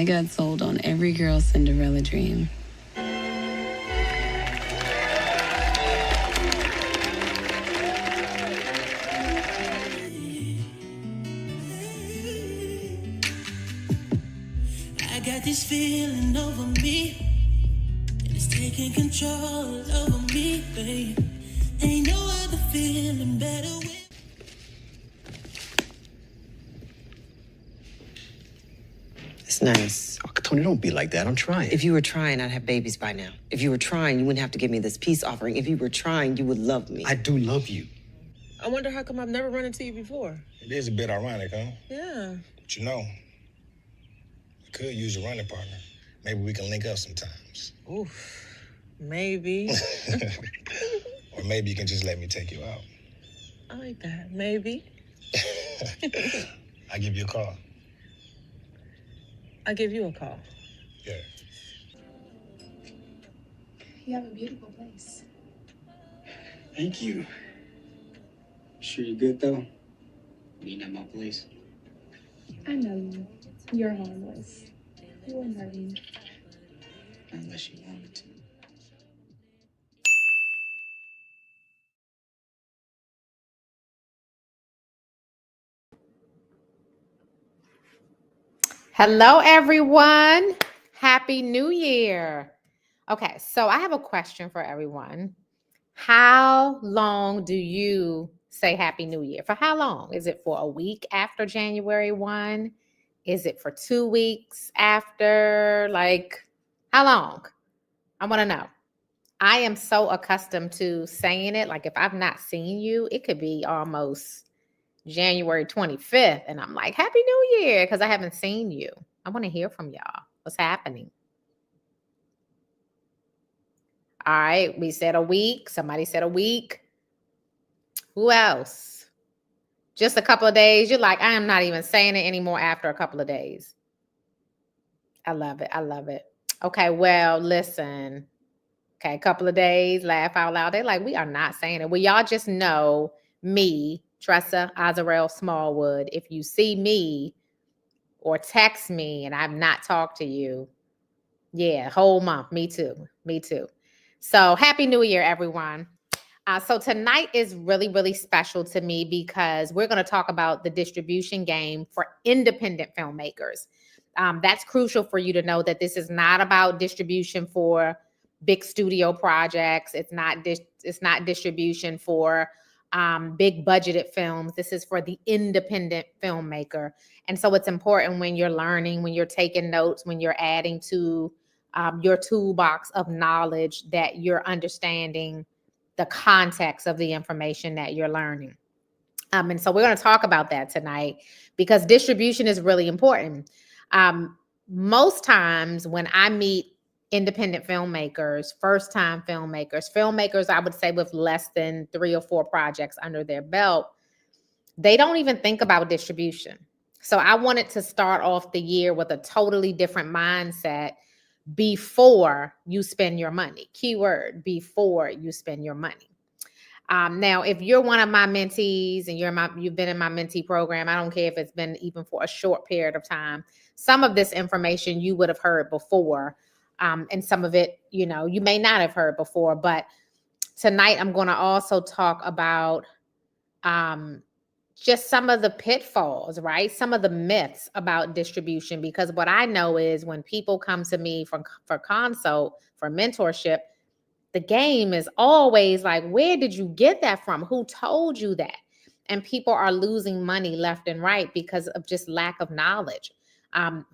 I got sold on every girl's Cinderella dream. I got this feeling over me, and it's taking control over me, babe. Ain't no other feeling better with. It's nice. Oh, Tony, don't be like that. I'm trying. If you were trying, I'd have babies by now. If you were trying, you wouldn't have to give me this peace offering. If you were trying, you would love me. I do love you. I wonder how come I've never run into you before. It is a bit ironic, huh? Yeah. But you know, I could use a running partner. Maybe we can link up sometimes. Oof. Maybe. Or maybe you can just let me take you out. I like that. Maybe. I'll give you a call. I'll give you a call. Yeah. You have a beautiful place. Thank you. Sure you're good, though? Being at my place? I know you. You're harmless. You wouldn't hurt me. Unless you wanted to. Hello, everyone. Happy New Year. Okay, so I have a question for everyone. How long do you say Happy New Year? For how long? Is it for a week after January 1? Is it for 2 weeks after? Like, how long? I want to know. I am so accustomed to saying it. Like, if I've not seen you, it could be almost January 25th. And I'm like, Happy New Year, because I haven't seen you. I want to hear from y'all. What's happening? All right. We said a week. Somebody said a week. Who else? Just a couple of days. You're like, I am not even saying it anymore after a couple of days. I love it. I love it. Okay. Well, listen. Okay. A couple of days. Laugh out loud. They're like, we are not saying it. Well, y'all just know me, Tressa Azarel Smallwood. If you see me or text me and I've not talked to you, yeah, whole month. Me too. Me too. So Happy New Year, everyone. So tonight is really, really special to me because we're going to talk about the distribution game for independent filmmakers. That's crucial for you to know that this is not about distribution for big studio projects. It's not distribution for big budgeted films. This is for the independent filmmaker. And so it's important when you're learning, when you're taking notes, when you're adding to your toolbox of knowledge, that you're understanding the context of the information that you're learning. And so we're going to talk about that tonight because distribution is really important. Most times when I meet independent filmmakers, first-time filmmakers, I would say with less than 3 or 4 projects under their belt, they don't even think about distribution. So I wanted to start off the year with a totally different mindset before you spend your money. Keyword, before you spend your money. Now, if you're one of my mentees and you've been in my mentee program, I don't care if it's been even for a short period of time, some of this information you would have heard before. And some of it, you may not have heard before, but tonight I'm going to also talk about just some of the pitfalls, right? Some of the myths about distribution, because what I know is when people come to me for consult, for mentorship, the game is always like, where did you get that from? Who told you that? And people are losing money left and right because of just lack of knowledge.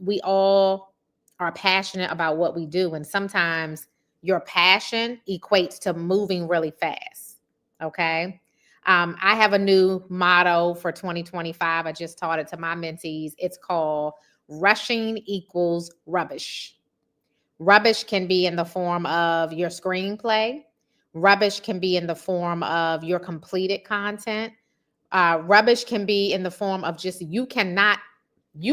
We all are passionate about what we do. And sometimes your passion equates to moving really fast. Okay. I have a new motto for 2025. I just taught it to my mentees. It's called rushing equals rubbish. Rubbish can be in the form of your screenplay. Rubbish can be in the form of your completed content. Rubbish can be in the form of just you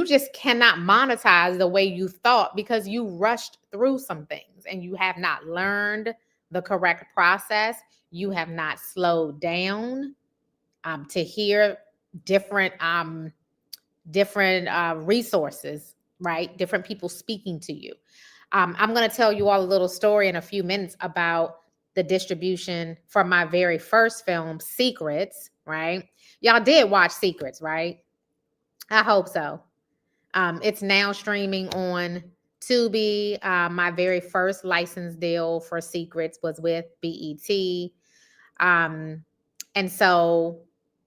just cannot monetize the way you thought because you rushed through some things and you have not learned the correct process. You have not slowed down to hear different resources right? Different people speaking to you. I'm going to tell you all a little story in a few minutes about the distribution for my very first film, Secrets, right? Y'all did watch Secrets, right? I hope so. It's now streaming on Tubi. My very first license deal for Secrets was with BET. And so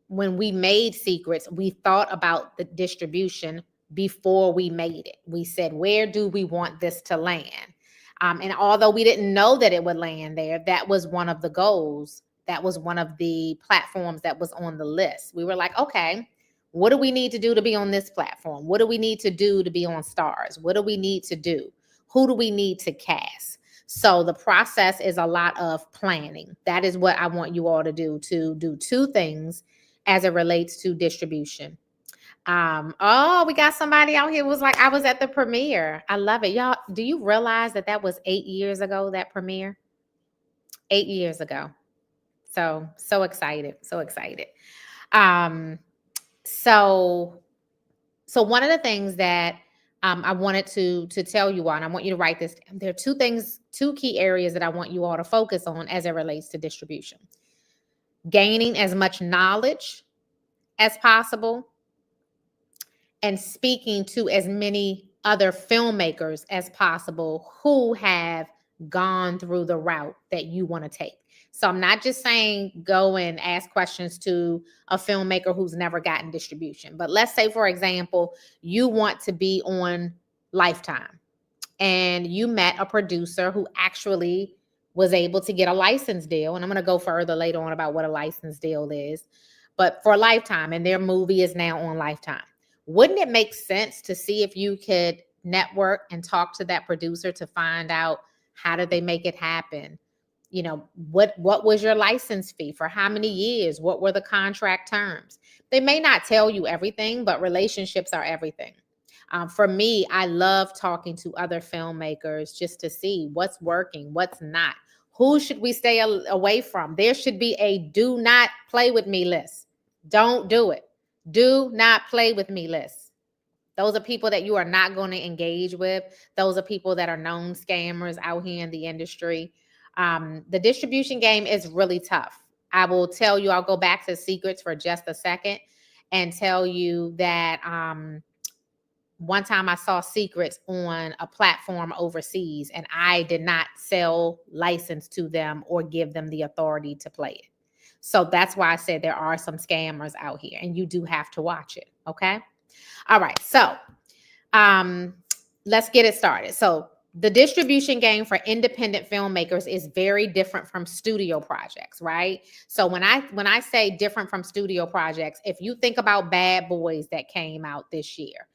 when we made Secrets, we thought about the distribution before we made it. We said, where do we want this to land? And although we didn't know that it would land there, that was one of the goals. That was one of the platforms that was on the list. We were like, okay, what do we need to do to be on this platform? What do we need to do to be on Stars? What do we need to do? Who do we need to cast? So the process is a lot of planning. That is what I want you all to do two things as it relates to distribution. Oh, we got somebody out here who was like, I was at the premiere. I love it. Y'all, do you realize that that was 8 years ago, that premiere? 8 years ago. So excited. So excited. So one of the things that I wanted to tell you all, and I want you to write this down. There are two key areas that I want you all to focus on as it relates to distribution. Gaining as much knowledge as possible and speaking to as many other filmmakers as possible who have gone through the route that you want to take. So I'm not just saying go and ask questions to a filmmaker who's never gotten distribution. But let's say, for example, you want to be on Lifetime and you met a producer who actually was able to get a license deal. And I'm going to go further later on about what a license deal is. But for Lifetime, and their movie is now on Lifetime. Wouldn't it make sense to see if you could network and talk to that producer to find out how did they make it happen? You know, what was your license fee for how many years? What were the contract terms? They may not tell you everything, but relationships are everything. For me, I love talking to other filmmakers just to see what's working, what's not. Who should we stay away from? There should be a do not play with me list. Don't do it. Do not play with me list. Those are people that you are not going to engage with. Those are people that are known scammers out here in the industry. The distribution game is really tough. I will tell you, I'll go back to Secrets for just a second and tell you that one time I saw Secrets on a platform overseas and I did not sell license to them or give them the authority to play it. So that's why I said there are some scammers out here and you do have to watch it. Okay. All right. So let's get it started. So the distribution game for independent filmmakers is very different from studio projects, right? So when I say different from studio projects, if you think about Bad Boys that came out this year,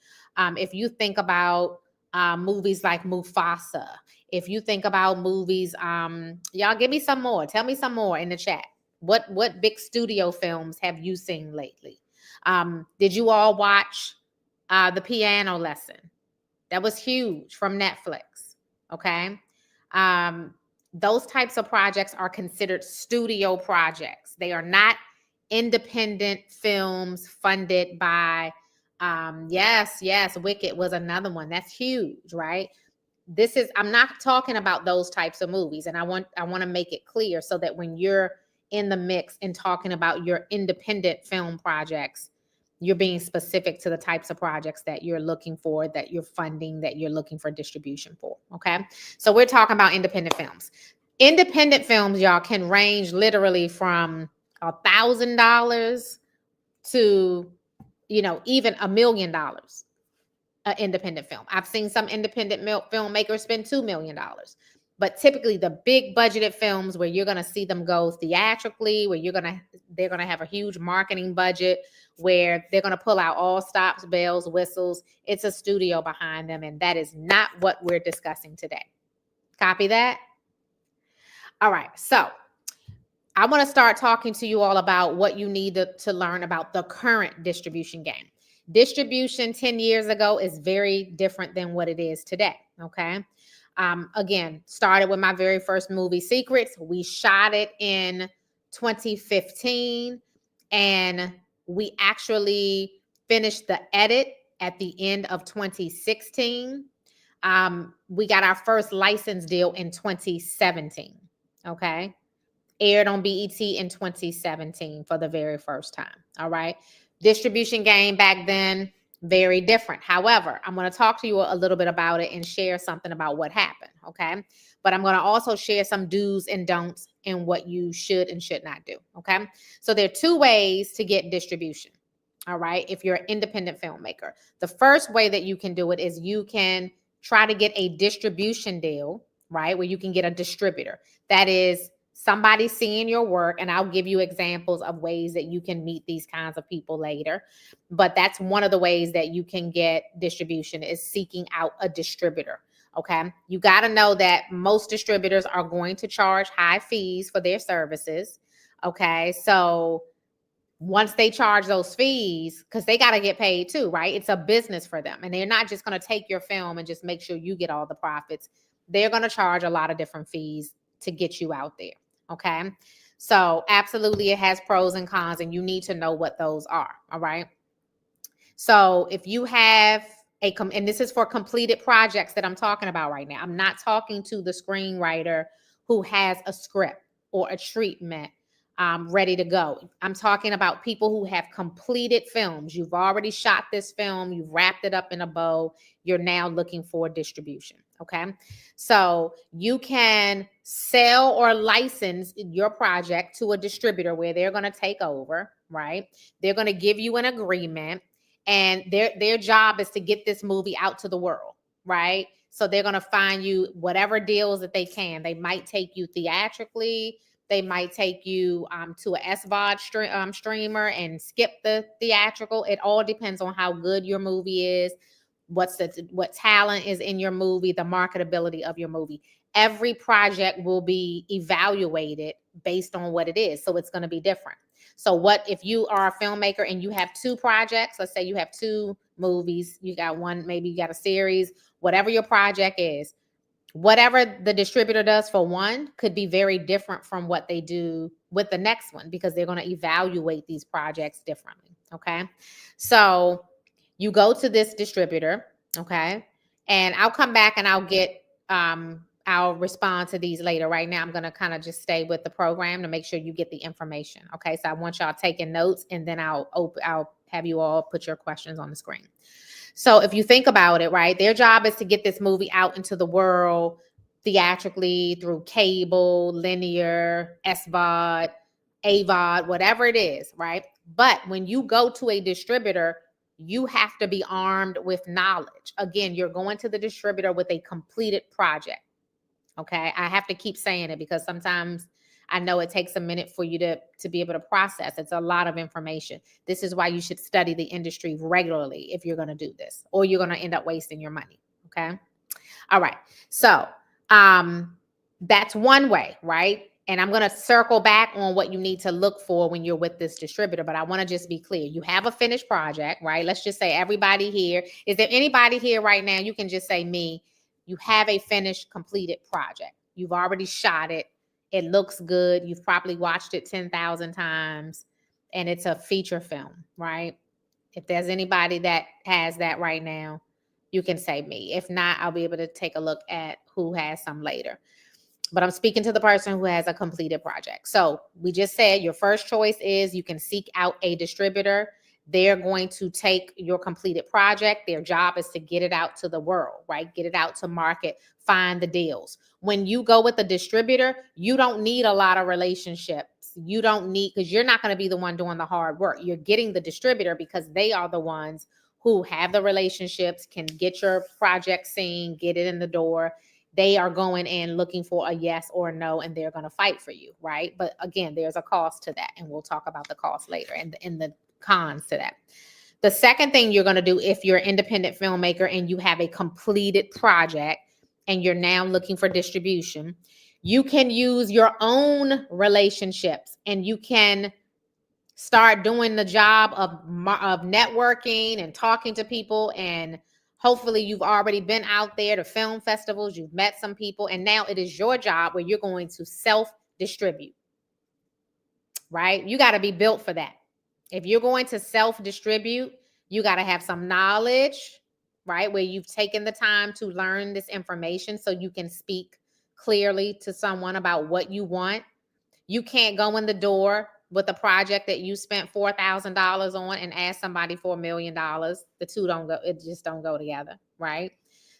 if you think about movies like Mufasa, if you think about movies, y'all give me some more. Tell me some more in the chat. What big studio films have you seen lately? Did you all watch The Piano Lesson? That was huge from Netflix. Okay. Those types of projects are considered studio projects. They are not independent films funded by, yes, Wicked was another one. That's huge, right? I'm not talking about those types of movies. And I want to make it clear so that when you're in the mix and talking about your independent film projects, you're being specific to the types of projects that you're looking for, that you're funding, that you're looking for distribution for. Okay. So we're talking about independent films. Independent films, y'all, can range literally from $1,000 to, even $1 million. An independent film. I've seen some independent filmmakers spend $2 million. But typically the big budgeted films where you're going to see them go theatrically, where they're going to have a huge marketing budget, where they're going to pull out all stops, bells, whistles. It's a studio behind them. And that is not what we're discussing today. Copy that? All right. So I want to start talking to you all about what you need to learn about the current distribution game. Distribution 10 years ago is very different than what it is today. Okay. Again, started with my very first movie, Secrets. We shot it in 2015 and we actually finished the edit at the end of 2016. We got our first license deal in 2017. Okay. Aired on BET in 2017 for the very first time. All right. Distribution game back then, very different. However, I'm going to talk to you a little bit about it and share something about what happened. Okay. But I'm going to also share some do's and don'ts and what you should and should not do. Okay. So there are two ways to get distribution. All right. If you're an independent filmmaker, the first way that you can do it is you can try to get a distribution deal, right? Where you can get a distributor. That is somebody seeing your work. And I'll give you examples of ways that you can meet these kinds of people later. But that's one of the ways that you can get distribution, is seeking out a distributor. Okay. You got to know that most distributors are going to charge high fees for their services. Okay. So once they charge those fees, because they got to get paid too, right? It's a business for them. And they're not just going to take your film and just make sure you get all the profits. They're going to charge a lot of different fees to get you out there. Okay. So absolutely, it has pros and cons, and you need to know what those are. All right. So if you have and this is for completed projects that I'm talking about right now. I'm not talking to the screenwriter who has a script or a treatment ready to go. I'm talking about people who have completed films. You've already shot this film. You've wrapped it up in a bow. You're now looking for distribution. Okay. So you can sell or license your project to a distributor where they're going to take over, right? They're going to give you an agreement, and their job is to get this movie out to the world, right? So they're going to find you whatever deals that they can. They might take you theatrically. They might take you to a SVOD streamer and skip the theatrical. It all depends on how good your movie is, what talent is in your movie, the marketability of your movie. Every project will be evaluated based on what it is. So it's going to be different. So what if you are a filmmaker and you have two projects? Let's say you have two movies. You got one, maybe you got a series, whatever your project is. Whatever the distributor does for one could be very different from what they do with the next one, because they're going to evaluate these projects differently. Okay. So you go to this distributor. Okay. And I'll come back and I'll respond to these later. Right now, I'm going to kind of just stay with the program to make sure you get the information. Okay. So I want y'all taking notes, and then I'll have you all put your questions on the screen. So if you think about it, right, their job is to get this movie out into the world theatrically, through cable, linear, SVOD, AVOD, whatever it is, right? But when you go to a distributor, you have to be armed with knowledge. Again, you're going to the distributor with a completed project. Okay. I have to keep saying it because sometimes I know it takes a minute for you to be able to process. It's a lot of information. This is why you should study the industry regularly if you're going to do this, or you're going to end up wasting your money. Okay. All right. So that's one way, right? And I'm going to circle back on what you need to look for when you're with this distributor. But I want to just be clear. You have a finished project, right? Let's just say everybody here. Is there anybody here right now? You can just say me. You have a finished, completed project. You've already shot it. It looks good. You've probably watched it 10,000 times, and it's a feature film, right? If there's anybody that has that right now, you can say me. If not, I'll be able to take a look at who has some later. But I'm speaking to the person who has a completed project. So we just said your first choice is you can seek out a distributor. They're going to take your completed project. Their job is to get it out to the world, right? Get it out to market, find the deals. When you go with a distributor, you don't need a lot of relationships. You don't need, because you're not going to be the one doing the hard work. You're getting the distributor because they are the ones who have the relationships, can get your project seen, get it in the door. They are going in looking for a yes or a no, and they're going to fight for you, right? But again, there's a cost to that, and we'll talk about the cost later and the cons to that. The second thing you're going to do if you're an independent filmmaker and you have a completed project and you're now looking for distribution, you can use your own relationships, and you can start doing the job of networking and talking to people. And hopefully you've already been out there to film festivals, you've met some people, and now it is your job where you're going to self-distribute, right? You got to be built for that. If you're going to self-distribute, You got to have some knowledge, right? Where you've taken the time to learn this information so you can speak clearly to someone about what you want. You can't go in the door with a project that you spent $4,000 on and ask somebody for $1 million. The two don't go, it just don't go together, right?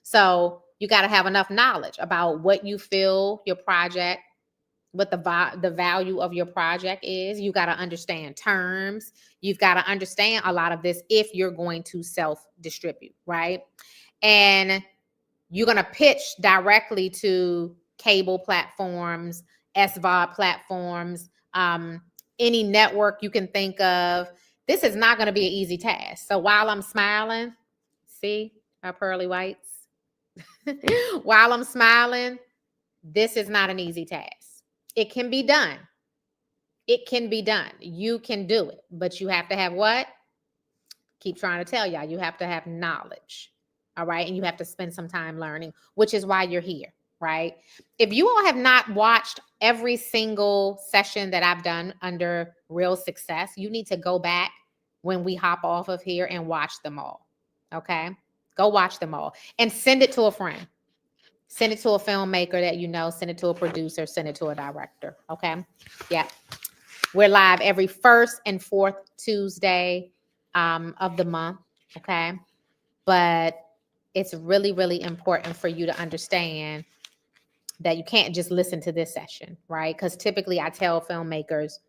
So you got to have enough knowledge about what you feel your project, what the value of your project is. You got to understand terms. You've got to understand a lot of this if you're going to self-distribute, right? And you're going to pitch directly to cable platforms, SVOD platforms, any network you can think of. This is not going to be an easy task. So while I'm smiling, see our pearly whites? While I'm smiling, this is not an easy task. It can be done. It can be done. You can do it, but you have to have what? Keep trying to tell y'all, you have to have knowledge. All right. And you have to spend some time learning, which is why you're here. Right. If you all have not watched every single session that I've done under Real Success, you need to go back when we hop off of here and watch them all. Okay. Go watch them all and send it to a friend. Send it to a filmmaker that you know, send it to a producer, send it to a director. Okay. Yeah. We're live every first and fourth Tuesday of the month. Okay. But it's really, really important for you to understand that you can't just listen to this session, right? Because typically I tell filmmakers,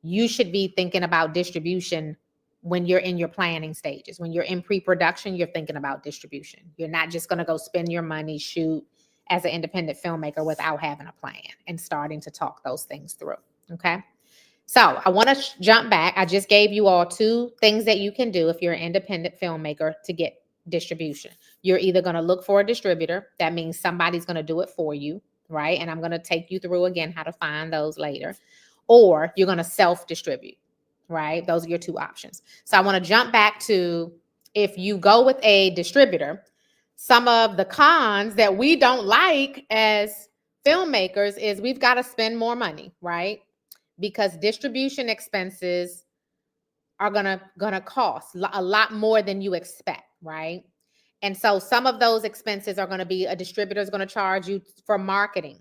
you should be thinking about distribution when you're in your planning stages. When you're in pre-production, you're thinking about distribution. You're not just going to go spend your money, shoot as an independent filmmaker without having a plan and starting to talk those things through, okay? So I want to jump back. I just gave you all 2 things that you can do if you're an independent filmmaker to get distribution. You're either going to look for a distributor. That means somebody's going to do it for you, right? And I'm going to take you through again how to find those later. Or you're going to self-distribute, right? Those are your 2 options. So I want to jump back to, if you go with a distributor, some of the cons that we don't like as filmmakers is we've got to spend more money, right? Because distribution expenses are gonna cost a lot more than you expect, right? And so some of those expenses are going to be, a distributor is going to charge you for marketing.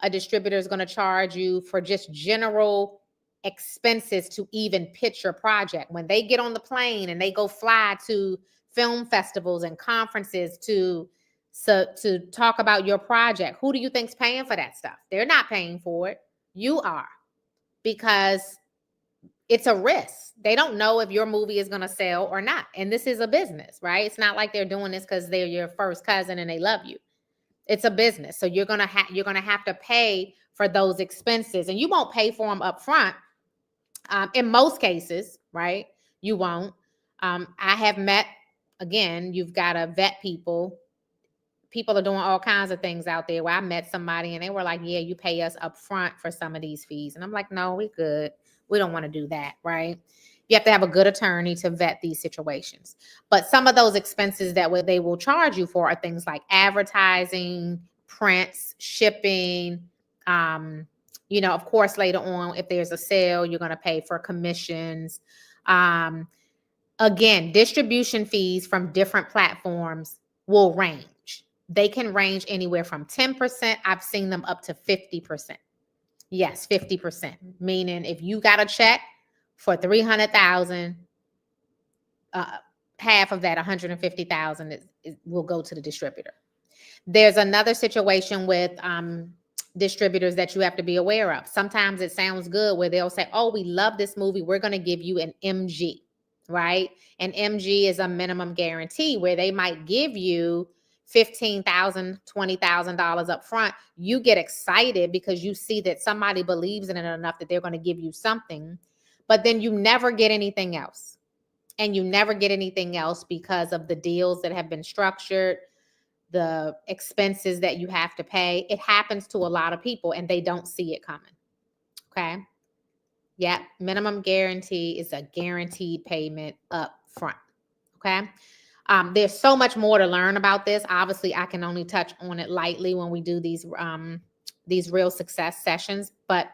A distributor is going to charge you for just general expenses to even pitch your project. When they get on the plane and they go fly to film festivals and conferences to talk about your project, who do you think's paying for that stuff? They're not paying for it. You are, because it's a risk. They don't know if your movie is going to sell or not. And this is a business, right? It's not like they're doing this because they're your first cousin and they love you. It's a business. So you're going to have to pay for those expenses, and you won't pay for them up front. In most cases, right? You won't. I have met, again, you've got to vet people. People are doing all kinds of things out there where I met somebody and they were like, yeah, you pay us up front for some of these fees. And I'm like, no, we good. We don't want to do that, right? You have to have a good attorney to vet these situations. But some of those expenses that they will charge you for are things like advertising, prints, shipping. Of course, later on, if there's a sale, you're going to pay for commissions. Again, distribution fees from different platforms will range. They can range anywhere from 10%. I've seen them up to 50%. Yes, 50%. Meaning if you got a check for $300,000, half of that, $150,000, will go to the distributor. There's another situation with distributors that you have to be aware of. Sometimes it sounds good where they'll say, oh, we love this movie, we're going to give you an MG, right? An MG is a minimum guarantee, where they might give you $15,000, $20,000 up front. You get excited because you see that somebody believes in it enough that they're going to give you something, but then you never get anything else. And you never get anything else because of the deals that have been structured, the expenses that you have to pay. It happens to a lot of people and they don't see it coming. Okay. Yeah. Minimum guarantee is a guaranteed payment up front. Okay. There's so much more to learn about this. Obviously, I can only touch on it lightly when we do these real success sessions, but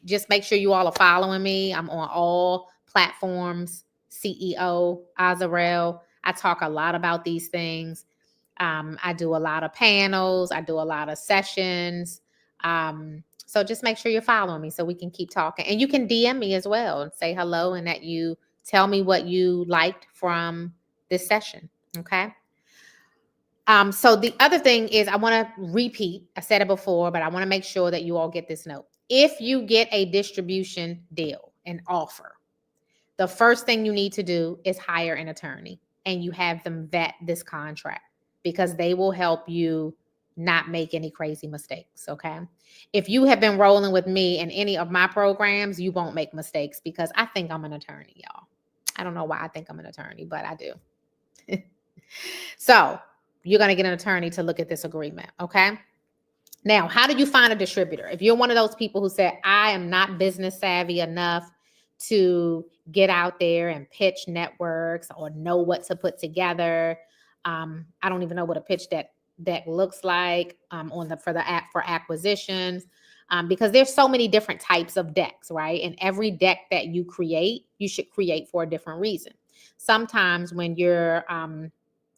just make sure you all are following me. I'm on all platforms CEO Azarel. I talk a lot about these things. I do a lot of panels. I do a lot of sessions. So just make sure you're following me so we can keep talking. And you can DM me as well and say hello and that you tell me what you liked from this session. Okay. So the other thing is I want to repeat, I said it before, but I want to make sure that you all get this note. If you get a distribution deal, an offer, the first thing you need to do is hire an attorney and you have them vet this contract because they will help you not make any crazy mistakes. Okay. If you have been rolling with me in any of my programs, you won't make mistakes because I think I'm an attorney, y'all. I don't know why I think I'm an attorney, but I do. So you're going to get an attorney to look at this agreement. Okay. Now, how do you find a distributor? If you're one of those people who said, I am not business savvy enough to get out there and pitch networks or know what to put together. I don't even know what a pitch deck looks like for acquisitions, because there's so many different types of decks, right? And every deck that you create, you should create for a different reason. Sometimes when you're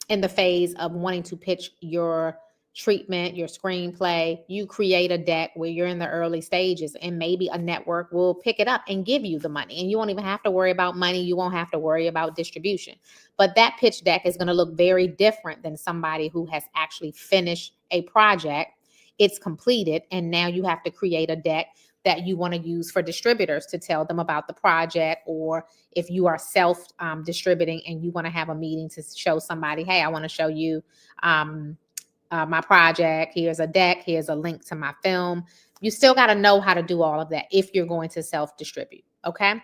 in the phase of wanting to pitch your treatment, your screenplay, you create a deck where you're in the early stages and maybe a network will pick it up and give you the money. And you won't even have to worry about money. You won't have to worry about distribution. But that pitch deck is going to look very different than somebody who has actually finished a project. It's completed. And now you have to create a deck that you want to use for distributors to tell them about the project, or if you are self-distributing and you want to have a meeting to show somebody, hey, I want to show you my project. Here's a deck. Here's a link to my film. You still got to know how to do all of that if you're going to self-distribute. Okay.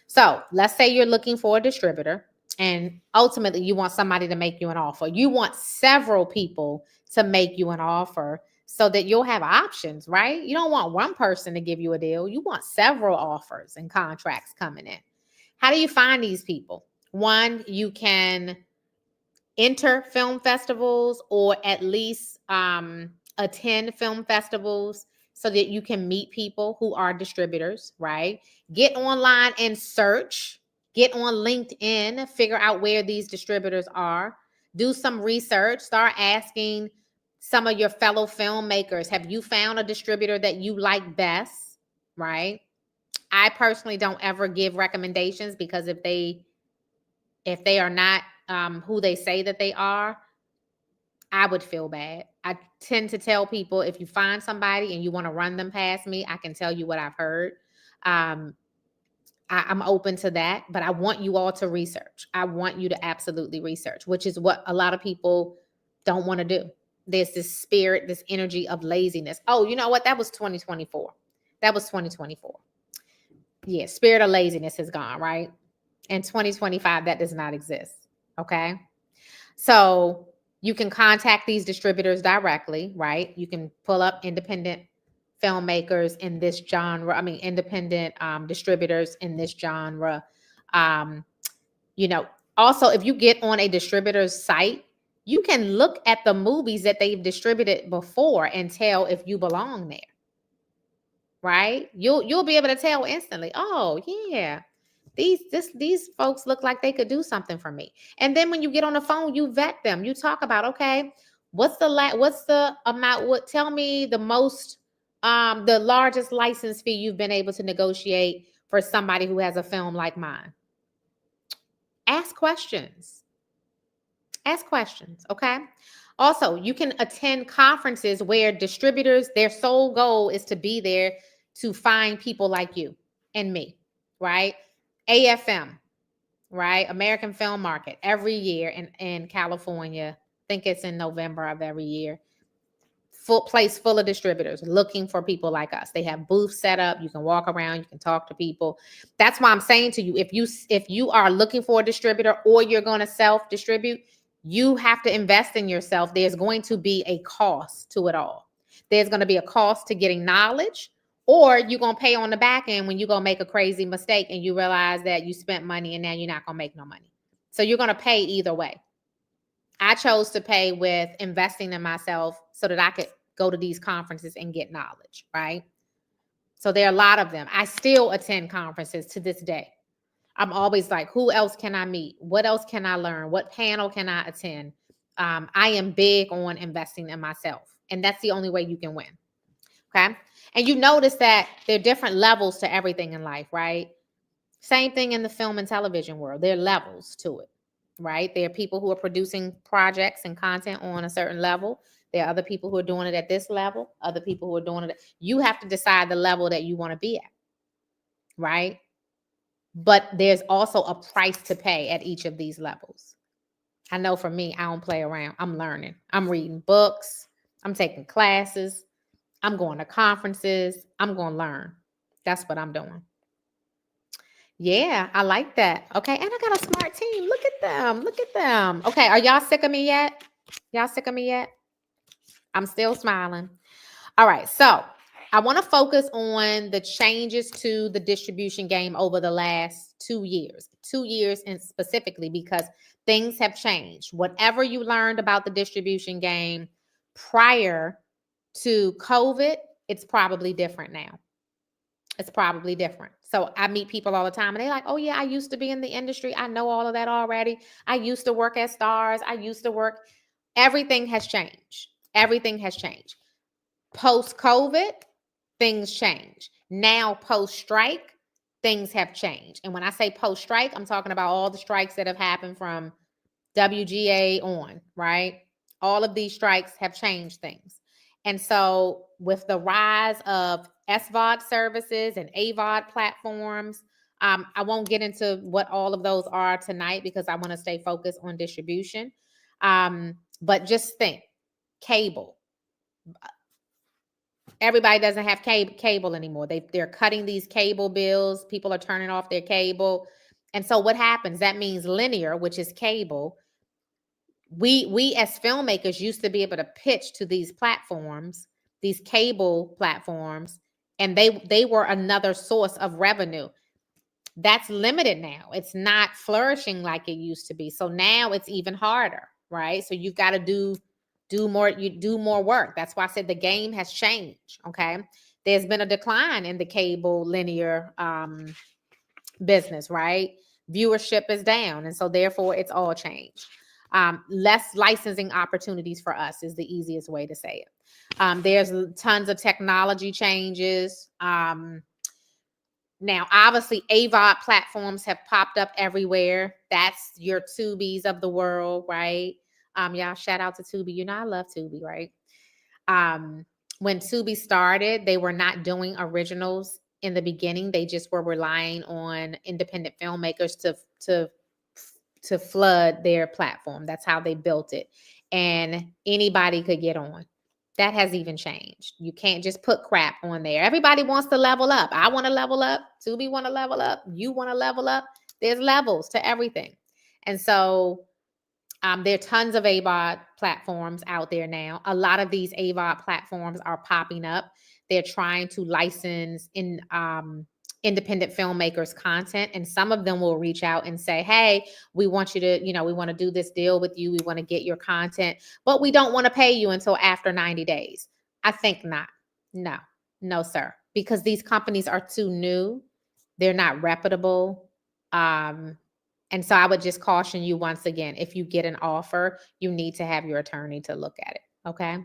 So let's say you're looking for a distributor and ultimately you want somebody to make you an offer. You want several people to make you an offer so that you'll have options, right? You don't want one person to give you a deal. You want several offers and contracts coming in. How do you find these people? One, you can enter film festivals or at least attend film festivals so that you can meet people who are distributors, right? Get online and search. Get on LinkedIn, figure out where these distributors are. Do some research. Start asking some of your fellow filmmakers, have you found a distributor that you like best, right? I personally don't ever give recommendations because if they are not who they say that they are, I would feel bad. I tend to tell people, if you find somebody and you want to run them past me, I can tell you what I've heard. I'm open to that, but I want you all to research. I want you to absolutely research, which is what a lot of people don't want to do. There's this spirit, this energy of laziness. Oh, you know what? That was 2024. That was 2024. Yeah, spirit of laziness is gone, right? In 2025, that does not exist. Okay. So you can contact these distributors directly, right? You can pull up independent filmmakers in this genre. I mean, independent distributors in this genre. Also, if you get on a distributor's site, you can look at the movies that they've distributed before and tell if you belong there. Right? You'll be able to tell instantly. Oh, yeah. These folks look like they could do something for me. And then when you get on the phone, you vet them. You talk about, okay, what's the amount? Tell me the most, the largest license fee you've been able to negotiate for somebody who has a film like mine. Ask questions. Ask questions, okay? Also, you can attend conferences where distributors, their sole goal is to be there to find people like you and me, right? AFM, right? American Film Market, every year in California. I think it's in November of every year. Place full of distributors looking for people like us. They have booths set up. You can walk around. You can talk to people. That's why I'm saying to you, if you are looking for a distributor or you're going to self-distribute, you have to invest in yourself. There's going to be a cost to it all. There's going to be a cost to getting knowledge, or you're going to pay on the back end when you're going to make a crazy mistake and you realize that you spent money and now you're not going to make no money. So you're going to pay either way. I chose to pay with investing in myself so that I could go to these conferences and get knowledge, right? So there are a lot of them. I still attend conferences to this day. I'm always like, who else can I meet? What else can I learn? What panel can I attend? I am big on investing in myself, and that's the only way you can win. Okay. And you notice that there are different levels to everything in life, right? Same thing in the film and television world. There are levels to it, right? There are people who are producing projects and content on a certain level. There are other people who are doing it at this level, other people who are doing it. You have to decide the level that you want to be at, right? But there's also a price to pay at each of these levels. I know for me, I don't play around. I'm learning. I'm reading books. I'm taking classes. I'm going to conferences. I'm going to learn. That's what I'm doing. Yeah, I like that. Okay, and I got a smart team. Look at them. Look at them. Okay, are y'all sick of me yet? Y'all sick of me yet? I'm still smiling. All right, so I want to focus on the changes to the distribution game over the last 2 years. 2 years and specifically because things have changed. Whatever you learned about the distribution game prior to COVID, it's probably different now. It's probably different. So I meet people all the time and they're like, oh yeah, I used to be in the industry. I know all of that already. I used to work at Stars. I used to work. Everything has changed. Everything has changed. Post-COVID, things change. Now post-strike, things have changed. And when I say post-strike, I'm talking about all the strikes that have happened from WGA on, right? All of these strikes have changed things. And so with the rise of SVOD services and AVOD platforms, I won't get into what all of those are tonight because I want to stay focused on distribution. But just think, cable. Everybody doesn't have cable anymore. They're cutting these cable bills. People are turning off their cable. And so what happens? That means linear, which is cable. We as filmmakers used to be able to pitch to these platforms, these cable platforms, and they were another source of revenue. That's limited now. It's not flourishing like it used to be. So now it's even harder, right? So you've got to do more work. That's why I said the game has changed. Okay. There's been a decline in the cable linear business, right? Viewership is down. And so therefore it's all changed. Less licensing opportunities for us is the easiest way to say it. There's tons of technology changes. Now, obviously, AVOD platforms have popped up everywhere. That's your Tubies of the world, right? Y'all shout out to Tubi. You know, I love Tubi, right? When Tubi started, they were not doing originals in the beginning. They just were relying on independent filmmakers to flood their platform. That's how they built it. And anybody could get on. That has even changed. You can't just put crap on there. Everybody wants to level up. I want to level up. Tubi want to level up. You want to level up. There's levels to everything. And so there are tons of AVOD platforms out there now. A lot of these AVOD platforms are popping up. They're trying to license in independent filmmakers content, and some of them will reach out and say, hey, we want you to, we want to do this deal with you. We want to get your content, but we don't want to pay you until after 90 days. I think not. No, sir. Because these companies are too new. They're not reputable. And so I would just caution you once again, if you get an offer, you need to have your attorney to look at it. Okay.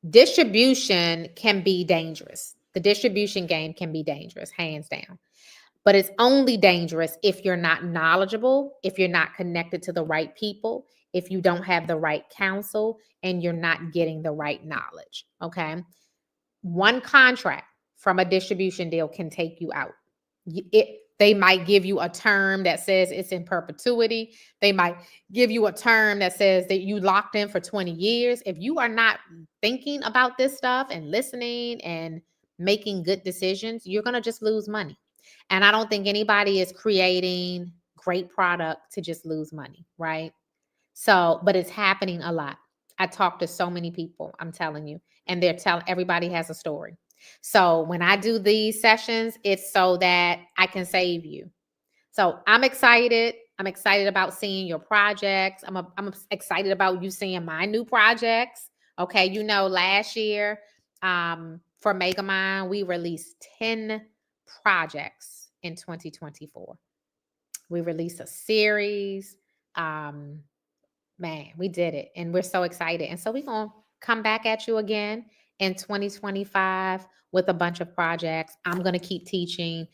Distribution can be dangerous. The distribution game can be dangerous, hands down. But it's only dangerous if you're not knowledgeable, if you're not connected to the right people, if you don't have the right counsel, and you're not getting the right knowledge. Okay. One contract from a distribution deal can take you out. They might give you a term that says it's in perpetuity. They might give you a term that says that you locked in for 20 years. If you are not thinking about this stuff and listening and making good decisions, you're going to just lose money. And I don't think anybody is creating great product to just lose money, right? So, but it's happening a lot. I talk to so many people, I'm telling you, and they're telling everybody has a story. So when I do these sessions, it's so that I can save you. So I'm excited. I'm excited about seeing your projects. I'm excited about you seeing my new projects. Okay. Last year for Megamind, we released 10 projects in 2024. We released a series. Man, we did it, and we're so excited. And so we're going to come back at you again in 2025 with a bunch of projects. I'm going to keep teaching.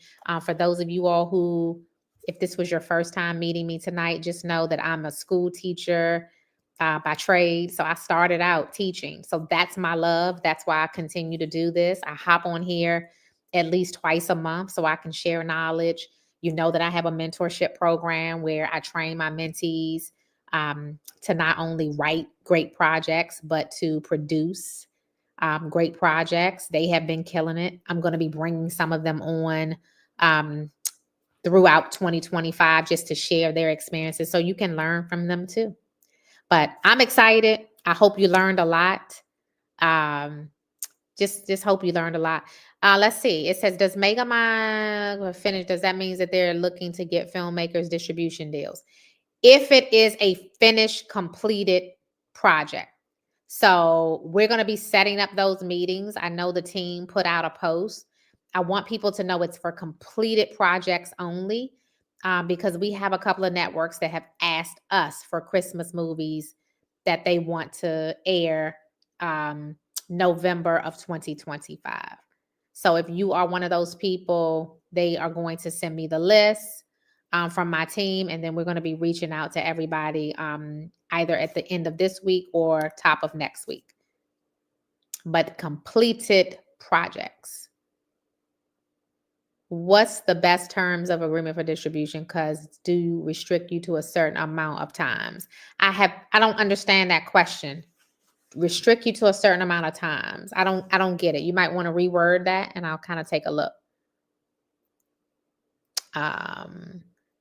For those of you all who, if this was your first time meeting me tonight, just know that I'm a school teacher by trade. So I started out teaching. So that's my love. That's why I continue to do this. I hop on here at least twice a month so I can share knowledge. You know that I have a mentorship program where I train my mentees to not only write great projects, but to produce great projects. They have been killing it. I'm going to be bringing some of them on throughout 2025 just to share their experiences so you can learn from them too. But I'm excited. I hope you learned a lot. Just hope you learned a lot. Let's see. It says, does Megamind finish? Does that mean that they're looking to get filmmakers distribution deals? If it is a finished, completed project. So we're going to be setting up those meetings. I know the team put out a post. I want people to know it's for completed projects only, because we have a couple of networks that have asked us for Christmas movies that they want to air November of 2025. So if you are one of those people, they are going to send me the list from my team, and then we're going to be reaching out to everybody either at the end of this week or top of next week. But completed projects. What's the best terms of agreement for distribution? Because do restrict you to a certain amount of times? I don't understand that question. Restrict you to a certain amount of times. I don't get it. You might want to reword that, and I'll kind of take a look.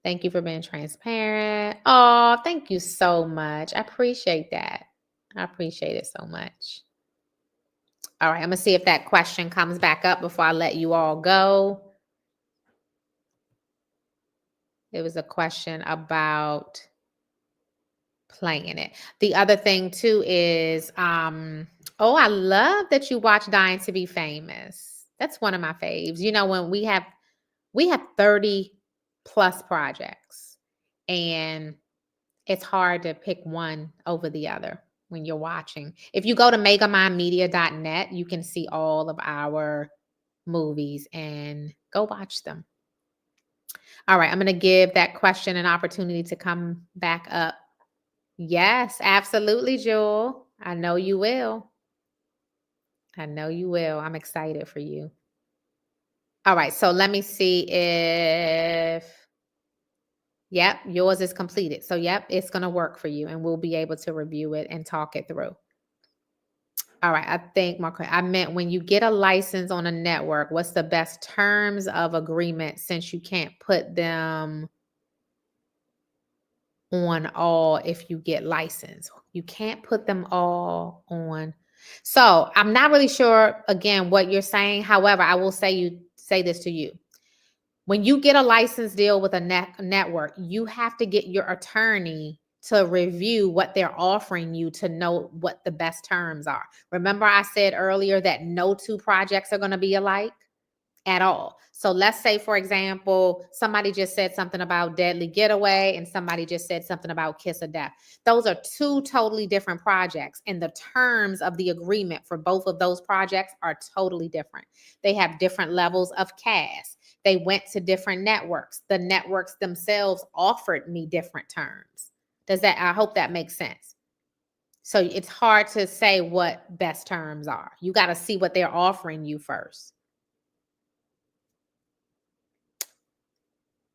Thank you for being transparent. Oh, thank you so much. I appreciate that. I appreciate it so much. All right, I'm gonna see if that question comes back up before I let you all go. There was a question about playing it. The other thing too is, oh, I love that you watch Dying to Be Famous. That's one of my faves. You know, when we have 30 plus projects, and it's hard to pick one over the other when you're watching. If you go to megamindmedia.net, you can see all of our movies and go watch them. All right, I'm going to give that question an opportunity to come back up. Yes, absolutely, Jewel. I know you will. I know you will. I'm excited for you. All right, so let me see if, yep, yours is completed. So, yep, it's going to work for you, and we'll be able to review it and talk it through. All right, I think, Mark, I meant when you get a license on a network, what's the best terms of agreement since you can't put them on all if you get licensed? You can't put them all on. So I'm not really sure, again, what you're saying. However, I will say this to you. When you get a license deal with a network, you have to get your attorney to review what they're offering you to know what the best terms are. Remember I said earlier that no two projects are going to be alike at all. So let's say, for example, somebody just said something about Deadly Getaway and somebody just said something about Kiss of Death. Those are two totally different projects, and the terms of the agreement for both of those projects are totally different. They have different levels of cast. They went to different networks. The networks themselves offered me different terms. I hope that makes sense. So it's hard to say what best terms are. You got to see what they're offering you first.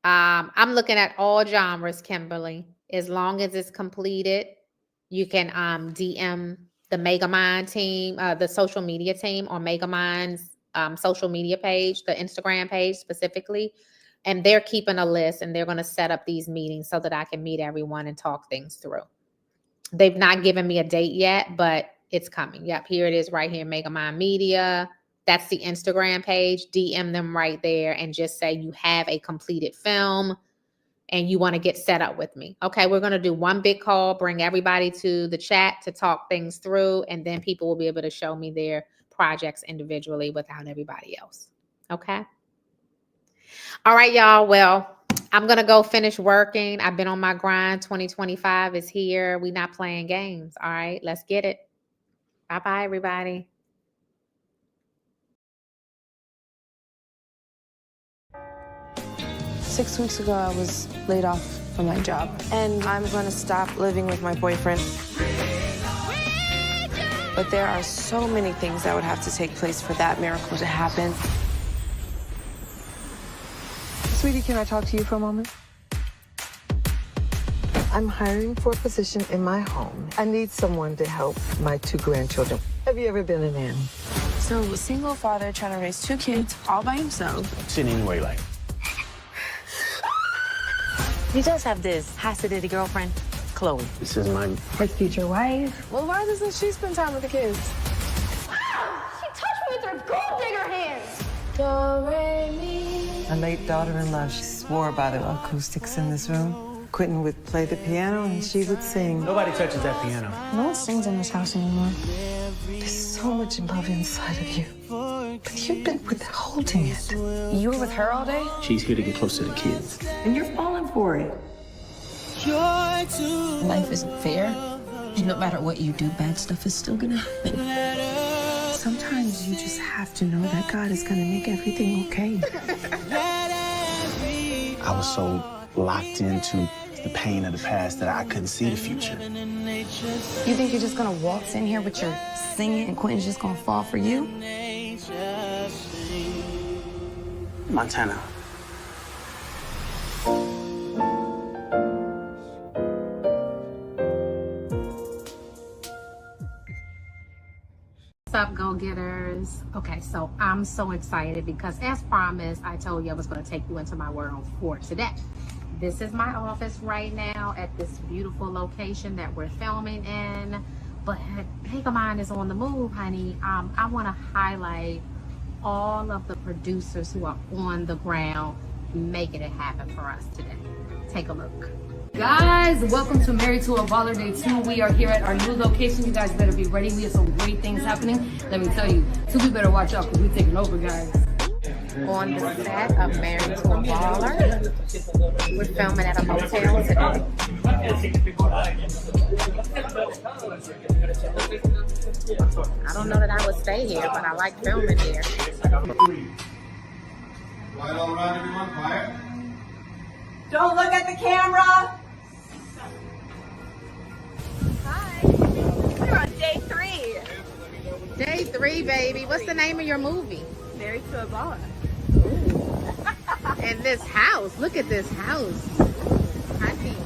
I'm looking at all genres, Kimberly. As long as it's completed, you can DM the Megamind team, the social media team, or Megamind's social media page, the Instagram page specifically. And they're keeping a list, and they're going to set up these meetings so that I can meet everyone and talk things through. They've not given me a date yet, but it's coming. Yep, here it is right here, Megamind Media. That's the Instagram page. DM them right there and just say you have a completed film and you want to get set up with me. Okay, we're going to do one big call, bring everybody to the chat to talk things through, and then people will be able to show me their projects individually without everybody else. Okay? All right, y'all. Well, I'm going to go finish working. I've been on my grind. 2025 is here. We not playing games. All right, let's get it. Bye-bye, everybody. Six weeks ago, I was laid off from my job, and I'm going to stop living with my boyfriend. But there are so many things that would have to take place for that miracle to happen. Sweetie, can I talk to you for a moment? I'm hiring for a position in my home. I need someone to help my 2 grandchildren. Have you ever been a nanny? So, a single father trying to raise 2 kids all by himself. Sitting anyway, like. He does have this high-sedity girlfriend, Chloe. This is my future wife. Well, why doesn't she spend time with the kids? She touched me with her gold digger hands. My late daughter-in-law, she swore by the acoustics in this room. Quentin would play the piano and she would sing. Nobody touches that piano. No one sings in this house anymore. There's so much love inside of you, but you've been withholding it. You were with her all day? She's here to get close to the kids. And you're falling for it. Life isn't fair. And no matter what you do, bad stuff is still gonna happen. Sometimes you just have to know that God is going to make everything okay. I was so locked into the pain of the past that I couldn't see the future. You think you're just going to waltz in here with your singing and Quentin's just going to fall for you? Montana. What's up, go-getters? Okay, so I'm so excited because as promised, I told you I was going to take you into my world for today. This is my office right now at this beautiful location that we're filming in. But Megamind is on the move, honey. I want to highlight all of the producers who are on the ground making it happen for us today. Take a look. Guys, welcome to Married to a Baller Day 2. We are here at our new location. You guys better be ready. We have some great things happening. Let me tell you, we better watch out because we're taking over, guys. On the set of Married to a Baller, we're filming at a hotel today. I don't know that I would stay here, but I like filming here. Quiet all around, everyone. Quiet. Don't look at the camera. Hi. We're on day 3. Day 3, baby. What's the name of your movie? Married to a Baller. And this house. Look at this house. Honey.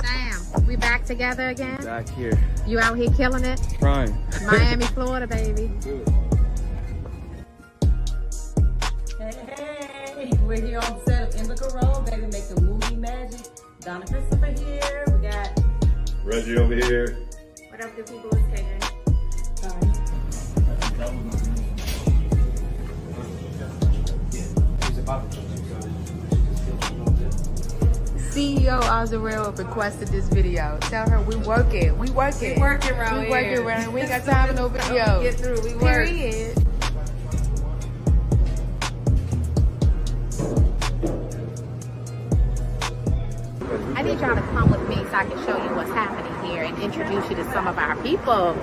Sam, we back together again? Back here. You out here killing it? Trying. Miami, Florida, baby. Hey, we're here on the set of Indica Road, baby, making movie magic. Donna Christopher here. We got Reggie over here. What up, the people is catering? CEO Azarel requested this video. Tell her we working. We working. We working around here. We working around. We ain't got time for no video. Get through. We work. Period. I need y'all to come with me so I can show you what's happening here and introduce you to some of our people.